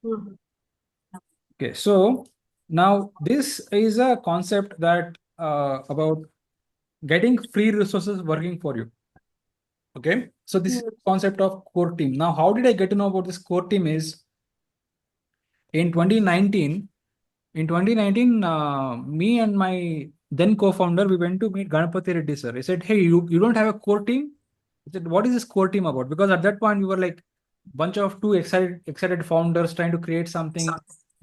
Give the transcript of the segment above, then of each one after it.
Mhm. Okay, so now this is a concept that about getting free resources working for you. Okay, so this is Mhm. the concept of core team. Now, how did I get to know about this core team? Is in 2019. In 2019, me and my then co-founder, we went to meet Ganapati Reddy sir. He said, "Hey, you don't have a core team?" I said, "What is this core team about?" Because at that point, we were like bunch of two excited founders trying to create something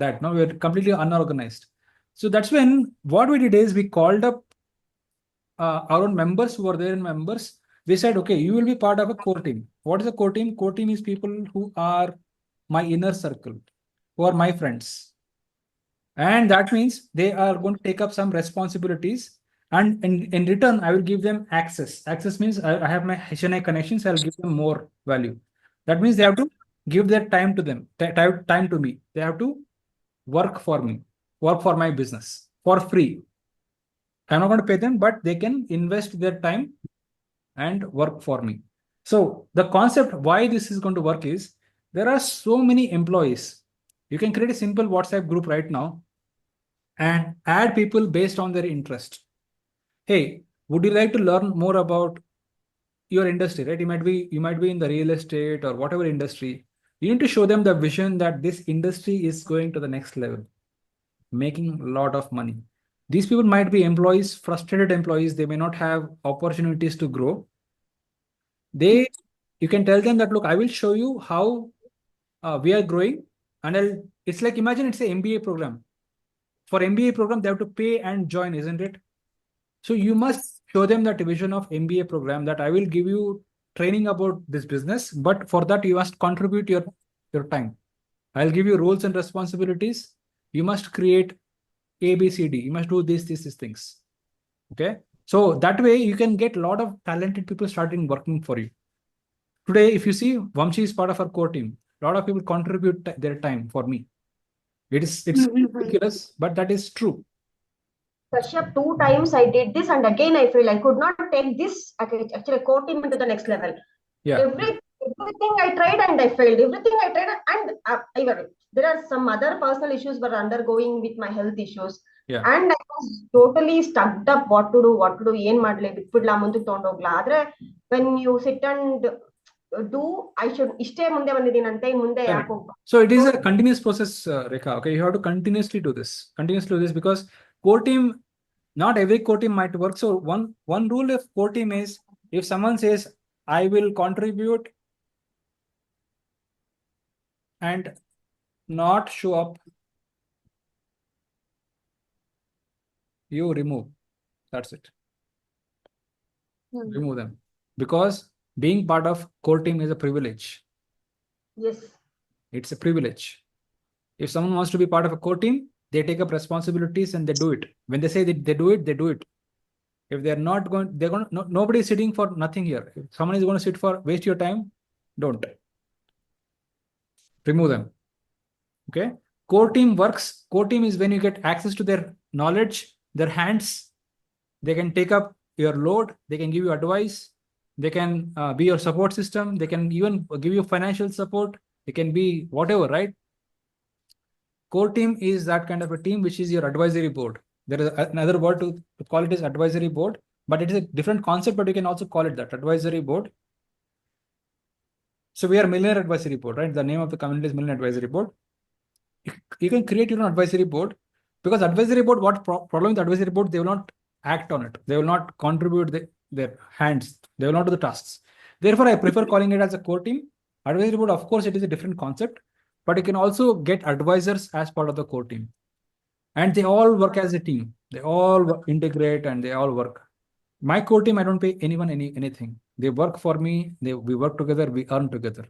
that no, we were completely unorganized. So that's when what we did is we called up our own members who were there in members. We said, okay, you will be part of a core team. What is a core team? Core team is people who are my inner circle, who are my friends. And that means they are going to take up some responsibilities. And in return, I will give them access. Access means I have my HNI connections, I'll give them more value. That means they have to give their time to them, time to me. They have to work for me, work for my business for free. I'm not going to pay them, but they can invest their time and work for me. So the concept why this is going to work is there are so many employees. You can create a simple WhatsApp group right now and add people based on their interest. Hey, would you like to learn more about your industry, right? You might be in the real estate or whatever industry. You need to show them the vision that this industry is going to the next level, making a lot of money. These people might be employees, frustrated employees. They may not have opportunities to grow. They, you can tell them that, look, I will show you how we are growing, and it's like imagine it's a MBA program. For MBA program, they have to pay and join, isn't it? So you must show them that vision of MBA program that I will give you training about this business, but for that you must contribute your time. I'll give you roles and responsibilities. You must create A, B, C, D. You must do these things. Okay. So that way you can get a lot of talented people starting working for you. Today, if you see, Vamshi is part of our core team. A lot of people contribute their time for me. It's Mhm. ridiculous, but that is true. Kashyap, 2 times I did this, and again I feel I could not take this actually core team into the next level. Yeah. Everything I tried and I failed. Everything I tried and even there are some other personal issues were undergoing with my health issues, Yeah. and I was totally stuck up. What to do? ಏನ್ ಮಾಡ್ಲಿ ಬಿಟ್ಬಿಡ್ಲಾ ಮುಂದಕ್ಕೆ ತಗೊಂಡೋಗ್ಲಾ ಆದ್ರೆ when you sit and do I should ಇಷ್ಟೇ ಮುಂದೆ ಬಂದಿದ್ದೀನಂತೆ ಮುಂದೆ ಯಾಕೆ Correct. ಹೋಗ್ಬಾರ್ದು. So it is a continuous process, Rekha. Okay, you have to continuously do this. Continuously do this because core team, not every core team might work. So one rule of core team is if someone says I will contribute and not show up, you remove. That's it. Remove them because being part of core team is a privilege. Yes. It's a privilege. If someone wants to be part of a core team, they take up responsibilities and they do it. When they say that they do it, they do it. If they're not going, they're going. No, nobody is sitting for nothing here. If someone is going to sit for waste your time, don't remove them. Okay. Core team works. Core team is when you get access to their knowledge, their hands. They can take up your load. They can give you advice. They can be your support system. They can even give you financial support. They can be whatever, right? Core team is that kind of a team which is your advisory board. There is another word to call it is advisory board, but it is a different concept, but you can also call it that advisory board. So we are Millionaire Advisory Board, right? The name of the community is Millionaire Advisory Board. You can create your own advisory board because advisory board, what problem with advisory board, they will not act on it. They will not contribute their hands. They will not do the tasks. Therefore, I prefer calling it as a core team. Advisory board, of course, it is a different concept, but you can also get advisors as part of the core team. And they all work as a team. They all integrate and they all work. My core team, I don't pay anyone anything. They work for me. We work together. We earn together. Do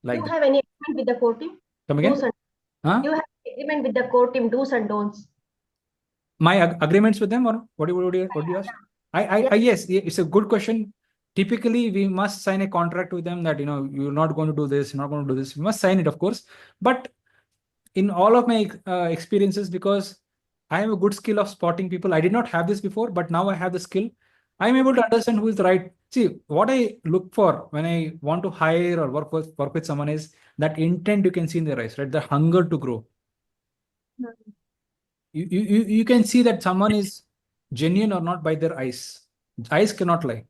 Like you that. have any agreement with the core team? Come Do's again? and Huh? do you have agreement with the core team? Do's and don'ts. My agreements with them, or what do you ask? Yeah. Yes, it's a good question. Typically, we must sign a contract with them that you're not going to do this, you're not going to do this. We must sign it, of course. But in all of my experiences, because I have a good skill of spotting people. I did not have this before, but now I have the skill. I'm able to understand who is the right. see, what I look for when I want to hire or work with someone is that intent you can see in their eyes, right? The hunger to grow. You can see that someone is genuine or not by their eyes. Eyes cannot lie,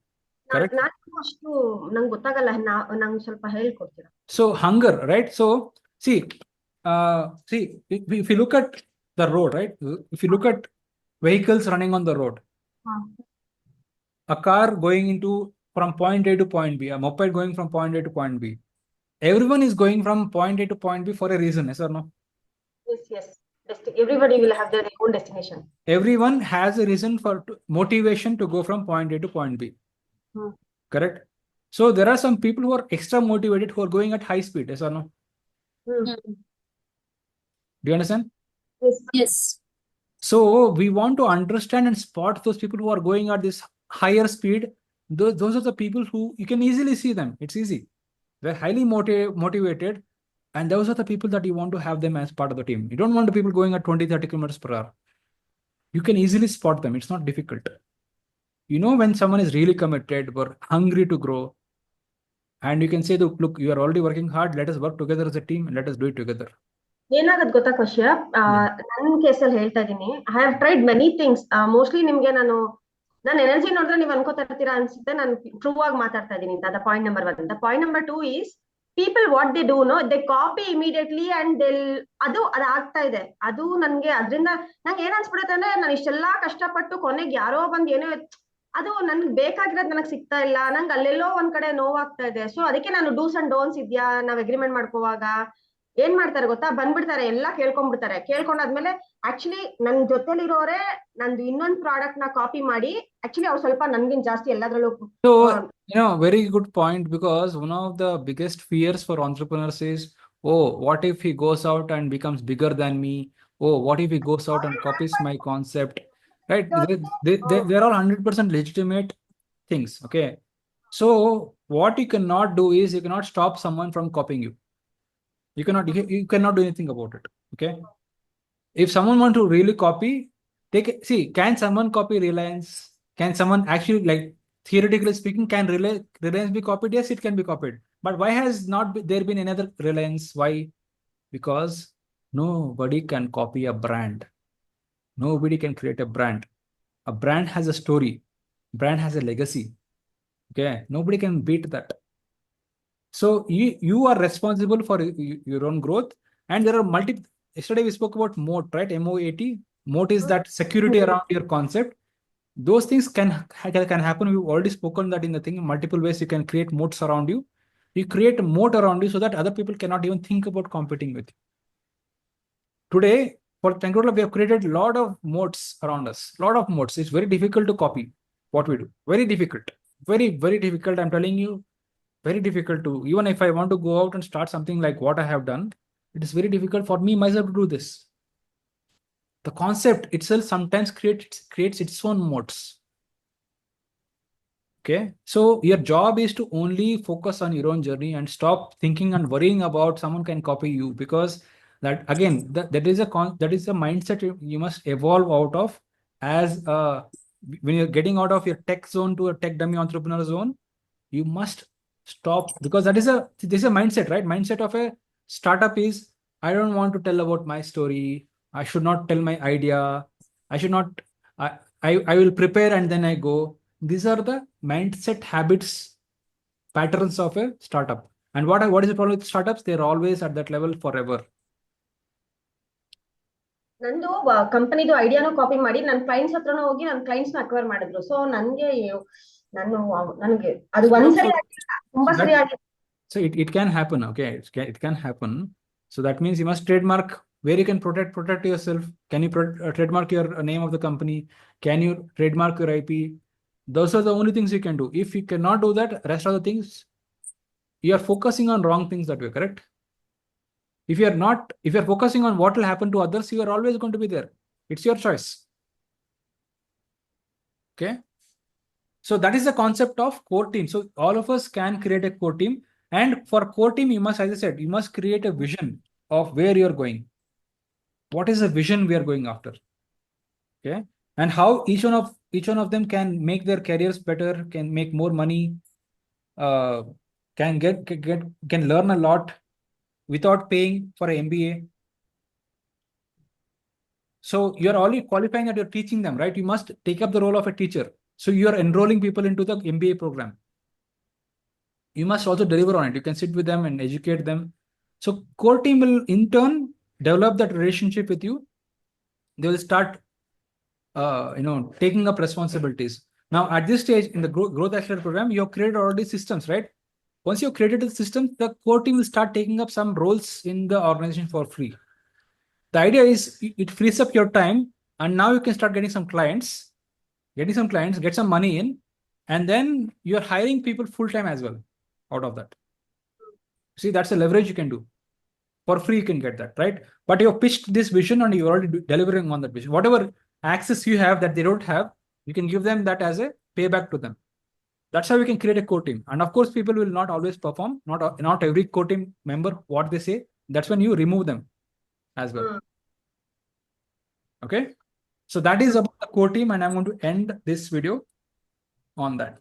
correct? ನಾನು ಅಷ್ಟು ನಂಗೆ ಗೊತ್ತಾಗಲ್ಲ, ನಂಗೆ ಸ್ವಲ್ಪ ಹೇಳ್ಕೊಡ್ತೀರಾ? So hunger, right? So see, if you look at the road, right? If you look at vehicles running on the road, a car going from point A to point B, a moped going from point A to point B. Everyone is going from point A to point B for a reason, yes or no? Yes. Everybody will have their own destination. Everyone has a reason for motivation to go from point A to point B. Correct? So there are some people who are extra motivated who are going at high speed, yes or no? Do you understand? Yes. So we want to understand and spot those people who are going at this higher speed. Those are the people who you can easily see them. It's easy. They're highly motivated. And those are the people that you want to have them as part of the team. You don't want the people going at 20, 30 kilometers per hour. You can easily spot them. It's not difficult. You know when someone is really committed or hungry to grow, and you can say, look, you are already working hard. Let us work together as a team and let us do it together. ಏನಾಗದ್ ಗೊತ್ತಾ ಕಶ್ಯಪ್, ನನ್ ಕೇಸಲ್ಲಿ ಹೇಳ್ತಾ ಇದೀನಿ, I have tried many things. Mostly ನಿಮ್ಗೆ ನನ್ನ energy ನೋಡಿದ್ರೆ ನೀವ್ ಅನ್ಕೋತಾ ಇರ್ತೀರಾ ಅನ್ಸುತ್ತೆ, ನಾನು ಟ್ರೂ ಆಗಿ ಮಾತಾಡ್ತಾ ಇದೀನಿ ಅಂತ. ಅದ point number 1. The point number 2 is people what they do no, they copy immediately and ಅದು ಆಗ್ತಾ ಇದೆ. ಅದು ನನ್ಗೆ ಅದ್ರಿಂದ ನಂಗೆ ಏನ್ ಅನ್ಸ್ಬಿಡುತ್ತೆ ಅಂದ್ರೆ, ನಾನು ಇಷ್ಟೆಲ್ಲಾ ಕಷ್ಟಪಟ್ಟು ಕೊನೆಗೆ ಯಾರೋ ಬಂದ್ ಏನೋ ಅದು ನನ್ಗೆ ಬೇಕಾಗಿರೋದು ನನಗೆ ಸಿಗ್ತಾ ಇಲ್ಲ, ನಂಗೆ ಅಲ್ಲೆಲ್ಲೋ ಒಂದ್ ಕಡೆ ನೋವಾಗ್ತಾ ಇದೆ. ಸೊ ಅದಕ್ಕೆ ನಾನು ಡೂಸ್ ಅಂಡ್ ಡೋನ್ಸ್ ಇದ್ಯಾ, ನಾವ್ ಅಗ್ರಿಮೆಂಟ್ ಮಾಡ್ಕೋವಾಗ ಏನ್ ಮಾಡ್ತಾರೆ ಗೊತ್ತಾ, ಬಂದ್ಬಿಡ್ತಾರೆ, ಎಲ್ಲಾ ಕೇಳ್ಕೊಂಡ್ಬಿಡ್ತಾರೆ. ಕೇಳ್ಕೊಂಡಾದ್ಮೇಲೆ ಆಕ್ಚುಲಿ ನನ್ ಜೊತೆಲಿರೋರೆ ನಂದು ಇನ್ನೊಂದ್ ಪ್ರಾಡಕ್ಟ್ ನ ಕಾಪಿ ಮಾಡಿ ಆಕ್ಚುಲಿ ಅವ್ರು ಸ್ವಲ್ಪ ನನ್ಗಿನ್ ಜಾಸ್ತಿ ಎಲ್ಲದ್ರಲ್ಲೂ. So, very good point, because one of the biggest fears for entrepreneurs is, oh, what if he goes out and becomes bigger than me? Oh, what if he goes out and copies my concept? Right? They're all 100% legitimate things. Okay. So what you cannot do is you cannot stop someone from copying you. You cannot do anything about it. Okay. If someone want to really copy, can someone copy Reliance? Can someone actually, like, theoretically speaking, can Reliance be copied? Yes, it can be copied. But why has not there been another Reliance? Why? Because nobody can copy a brand. Nobody can create a brand. A brand has a story. Brand has a legacy. Okay. Nobody can beat that. So you are responsible for your own growth. And there are yesterday we spoke about moat, right? MOAT. Moat is that security around your concept. Those things can happen. We've already spoken that in the thing. Multiple ways you can create moats around you. You create a moat around you so that other people cannot even think about competing with you. Today, for Tengrola, we have created a lot of moats around us. Lot of moats. It's very difficult to copy what we do. Very difficult. Very, very difficult. I'm telling you, very difficult to, even if I want to go out and start something like what I have done, it is very difficult for me myself to do this. The concept itself sometimes creates its own moats. Okay. So your job is to only focus on your own journey and stop thinking and worrying about someone can copy you, because that again, that is a mindset you must evolve out of as when you're getting out of your tech zone to a tech dummy entrepreneur zone. You must stop, because this is a mindset, right? Mindset of a startup is, I don't want to tell about my story. I should not tell my idea. I should not, I will prepare and then I go. These are the mindset habits, patterns of a startup. And what is the problem with startups? They're always at that level forever. ನಂದು ಕಂಪನಿದು ಐಡಿಯಾನು copy ಮಾಡಿ ನನ್ನ clients ಹತ್ರನೂ ಹೋಗಿ ನನ್ನ clients ನ acquire ಮಾಡಿದ್ರು. So ನನಗೆ ಅದು ಒಂದ್ಸರಿ ತುಂಬಾ ಸರಿ ಆಗಿದೆ. So it can happen. Okay, it can happen. So that means you must trademark where you can protect yourself. Can you trademark your name of the company? Can you trademark your IP? Those are the only things you can do. If you cannot do that, rest of the things, you are focusing on wrong things that way, correct? If you're focusing on what will happen to others, you are always going to be there. It's your choice. Okay. So that is the concept of core team. So all of us can create a core team. And for core team, you must, as I said, you must create a vision of where you're going. What is the vision we are going after? Okay. And how each each one of them can make their careers better, can make more money, can learn a lot without paying for an MBA. So you're already qualifying that you're teaching them, right? You must take up the role of a teacher. So you're enrolling people into the MBA program. You must also deliver on it. You can sit with them and educate them. So core team will in turn develop that relationship with you. They will start, taking up responsibilities. Now, at this stage in the growth accelerator program, you have created already systems, right? Once you've created the system, the core team will start taking up some roles in the organization for free. The idea is it frees up your time, and now you can start getting some clients, get some money in, and then you're hiring people full time as well out of that. See, that's a leverage you can do. For free, you can get that, right? But you've pitched this vision and you're already delivering on that vision. Whatever access you have that they don't have, you can give them that as a payback to them. That's how we can create a core team. And of course, people will not always perform. Not every core team member what they say. That's when you remove them as well. Okay. So that is about the core team, and I'm going to end this video on that.